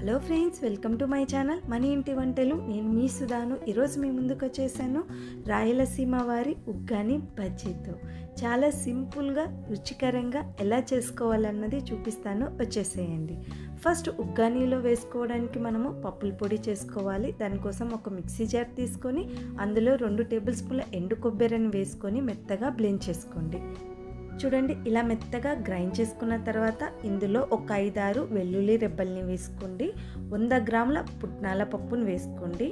Hello friends, welcome to my channel మన ఇంటి వంటలు. నేను మీ సుధాను. ఈరోజు మీ ముందుకు వచ్చేసాను రాయలసీమ వారి ఉగ్గాని బజ్జీతో. చాలా సింపుల్గా రుచికరంగా ఎలా చేసుకోవాలన్నది చూపిస్తాను, వచ్చేసేయండి. ఫస్ట్ ఉగ్గానీలో వేసుకోవడానికి మనము పప్పుల పొడి చేసుకోవాలి. దానికోసం ఒక మిక్సీ జార్ తీసుకొని అందులో 2 టేబుల్ స్పూన్ల ఎండు కొబ్బరిని వేసుకొని మెత్తగా బ్లెండ్ చేసుకోండి. చూడండి, ఇలా మెత్తగా గ్రైండ్ చేసుకున్న తర్వాత ఇందులో ఒక 5-6 వెల్లుల్లి రెబ్బల్ని వేసుకోండి. 100 గ్రాముల పుట్నాల పప్పును వేసుకోండి.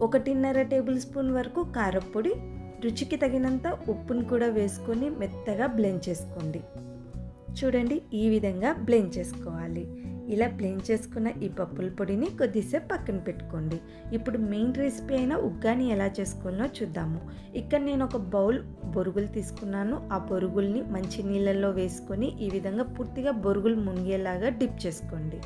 1.5 టేబుల్ స్పూన్ వరకు కారపొడి, రుచికి తగినంత ఉప్పును కూడా వేసుకొని మెత్తగా బ్లెండ్ చేసుకోండి. చూడండి, ఈ విధంగా బ్లెండ్ చేసుకోవాలి. ఇలా బ్లెండ్ చేసుకున్న ఈ పప్పుల పొడిని కొద్దిసేపు పక్కన పెట్టుకోండి. ఇప్పుడు మెయిన్ రెసిపీ అయిన ఉగ్గాని ఎలా చేసుకోవాలో చూద్దాము. ఇక్కడ నేను ఒక బౌల్ బొరుగులు తీసుకున్నాను. ఆ బొరుగుల్ని మంచి నీళ్ళల్లో వేసుకొని ఈ విధంగా పూర్తిగా బొరుగులు మునిగేలాగా డిప్ చేసుకోండి.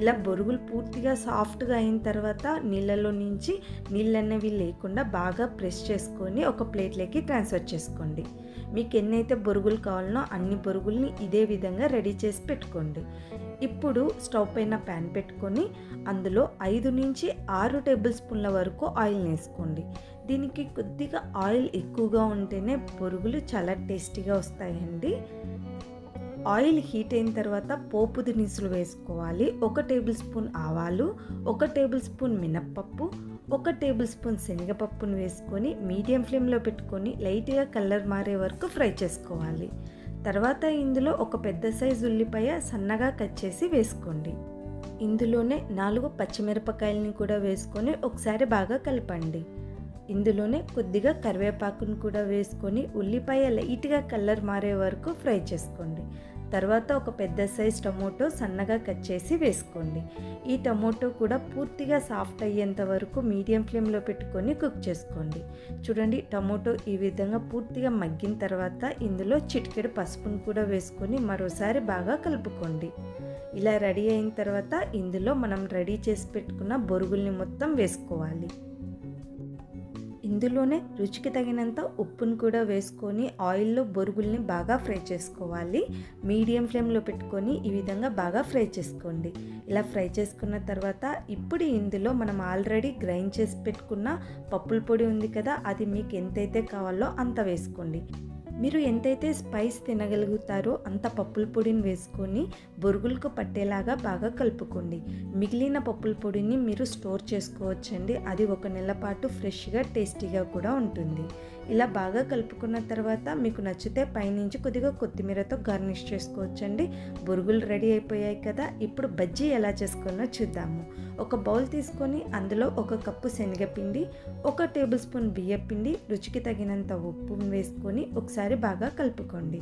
ఇలా బొరుగులు పూర్తిగా సాఫ్ట్గా అయిన తర్వాత నీళ్ళలో నుంచి నీళ్ళన్నవి లేకుండా బాగా ప్రెస్ చేసుకొని ఒక ప్లేట్లోకి ట్రాన్స్ఫర్ చేసుకోండి. మీకు ఎన్నైతే బొరుగులు కావాలనో అన్ని బొరుగుల్ని ఇదే విధంగా రెడీ చేసి పెట్టుకోండి. ఇప్పుడు స్టవ్ పైన ప్యాన్ పెట్టుకొని అందులో 5 నుంచి 6 టేబుల్ స్పూన్ల వరకు ఆయిల్ వేసుకోండి. దీనికి కొద్దిగా ఆయిల్ ఎక్కువగా ఉంటేనే బొరుగులు చాలా టేస్టీగా వస్తాయండి. ఆయిల్ హీట్ అయిన తర్వాత పోపు దినుసులు వేసుకోవాలి. 1 టేబుల్ స్పూన్ ఆవాలు, 1 టేబుల్ స్పూన్ మినప్పప్పు, 1 టేబుల్ స్పూన్ శనగపప్పును వేసుకొని మీడియం ఫ్లేమ్లో పెట్టుకొని లైట్గా కలర్ మారే వరకు ఫ్రై చేసుకోవాలి. తర్వాత ఇందులో ఒక పెద్ద సైజు ఉల్లిపాయ సన్నగా కట్ చేసి వేసుకోండి. ఇందులోనే 4 పచ్చిమిరపకాయలని కూడా వేసుకొని ఒకసారి బాగా కలపండి. ఇందులోనే కొద్దిగా కరివేపాకును కూడా వేసుకొని ఉల్లిపాయ లైట్గా కలర్ మారే వరకు ఫ్రై చేసుకోండి. తర్వాత ఒక పెద్ద సైజ్ టమోటో సన్నగా కట్ చేసి వేసుకోండి. ఈ టమోటో కూడా పూర్తిగా సాఫ్ట్ అయ్యేంత వరకు మీడియం ఫ్లేమ్లో పెట్టుకొని కుక్ చేసుకోండి. చూడండి, టమోటో ఈ విధంగా పూర్తిగా మగ్గిన తర్వాత ఇందులో చిటికెడు పసుపును కూడా వేసుకొని మరోసారి బాగా కలుపుకోండి. ఇలా రెడీ అయిన తర్వాత ఇందులో మనం రెడీ చేసి పెట్టుకున్న బొరుగుల్ని మొత్తం వేసుకోవాలి. ఇందులోనే రుచికి తగినంత ఉప్పును కూడా వేసుకొని ఆయిల్లో బొరుగుల్ని బాగా ఫ్రై చేసుకోవాలి. మీడియం ఫ్లేమ్లో పెట్టుకొని ఈ విధంగా బాగా ఫ్రై చేసుకోండి. ఇలా ఫ్రై చేసుకున్న తర్వాత ఇప్పుడు ఇందులో మనం ఆల్రెడీ గ్రైండ్ చేసి పెట్టుకున్న పప్పుల పొడి ఉంది కదా, అది మీకు ఎంతైతే కావాలో అంత వేసుకోండి. మీరు ఎంతైతే స్పైస్ తినగలుగుతారో అంత పప్పుల పొడిని వేసుకొని బొరుగులకు పట్టేలాగా బాగా కలుపుకోండి. మిగిలిన పప్పుల పొడిని మీరు స్టోర్ చేసుకోవచ్చండి. అది 1 నెల పాటు ఫ్రెష్గా టేస్టీగా కూడా ఉంటుంది. ఇలా బాగా కలుపుకున్న తర్వాత మీకు నచ్చితే పైనుంచి కొద్దిగా కొత్తిమీరతో గార్నిష్ చేసుకోవచ్చండి. బొరుగులు రెడీ అయిపోయాయి కదా. ఇప్పుడు బజ్జీ ఎలా చేసుకోవాలో చూద్దాము. ఒక బౌల్ తీసుకొని అందులో 1 కప్పు శనగపిండి, 1 టేబుల్ స్పూన్ బియ్యపిండి, రుచికి తగినంత ఉప్పు వేసుకొని ఒకసారి బాగా కలుపుకోండి.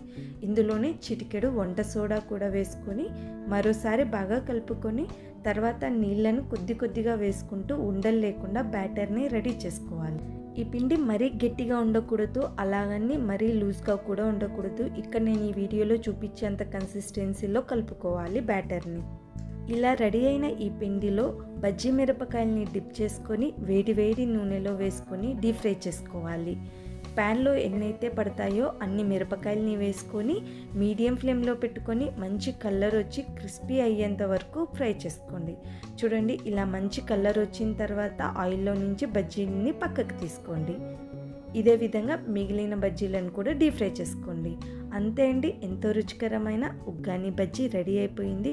ఇందులోనే చిటికెడు వంట సోడా కూడా వేసుకొని మరోసారి బాగా కలుపుకొని తర్వాత నీళ్ళను కొద్దిగా వేసుకుంటూ ఉండలు లేకుండా బ్యాటర్ని రెడీ చేసుకోవాలి. ఈ పిండి మరీ గట్టిగా ఉండకూడదు, అలాగని మరీ లూజ్గా కూడా ఉండకూడదు. ఇక్కడ నేను ఈ వీడియోలో చూపించేంత కన్సిస్టెన్సీలో కలుపుకోవాలి బ్యాటర్ని. ఇలా రెడీ అయిన ఈ పిండిలో బజ్జీ మిరపకాయలని డిప్ చేసుకొని వేడి నూనెలో వేసుకొని డీప్ ఫ్రై చేసుకోవాలి. ప్యాన్లో ఎన్నైతే పడతాయో అన్ని మిరపకాయలని వేసుకొని మీడియం ఫ్లేమ్లో పెట్టుకొని మంచి కలర్ వచ్చి క్రిస్పీ అయ్యేంత వరకు ఫ్రై చేసుకోండి. చూడండి, ఇలా మంచి కలర్ వచ్చిన తర్వాత ఆయిల్లో నుంచి బజ్జీని పక్కకు తీసుకోండి. ఇదే విధంగా మిగిలిన బజ్జీలను కూడా డీప్ ఫ్రై చేసుకోండి. అంతే అండి, ఎంతో రుచికరమైన ఉగ్గాని బజ్జీ రెడీ అయిపోయింది.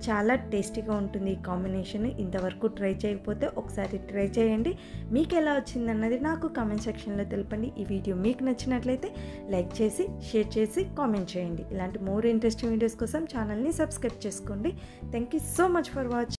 చాలా టేస్టీగా ఉంటుంది ఈ కాంబినేషన్. ఇంతవరకు ట్రై చేయకపోతే ఒకసారి ట్రై చేయండి. మీకు ఎలా వచ్చిందన్నది నాకు కామెంట్ సెక్షన్లో తెలపండి. ఈ వీడియో మీకు నచ్చినట్లయితే లైక్ చేసి షేర్ చేసి కామెంట్ చేయండి. ఇలాంటి మోర్ ఇంట్రెస్టింగ్ వీడియోస్ కోసం ఛానల్ని సబ్స్క్రైబ్ చేసుకోండి. Thank you so much for watching.